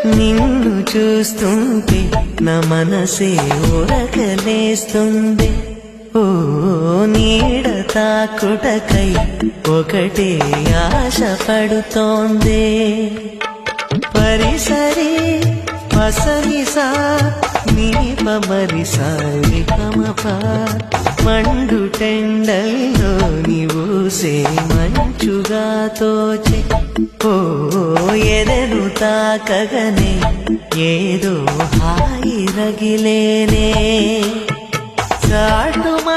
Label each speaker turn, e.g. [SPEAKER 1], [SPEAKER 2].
[SPEAKER 1] నిన్ను చూస్తుంటే నా మనసే ఉరకలేస్తుంది. ఓ నీడ తాకుటకై ఒకటే ఆశ పడుతోంది. పరిసరి పసరిసా నీ పమరిసా వికమప మండు టెండల్లో నీవూసే మంచుగా తోచే. ఓ ఎదను తాకగనే ఏదో హాయి రగిలేనే. చాటు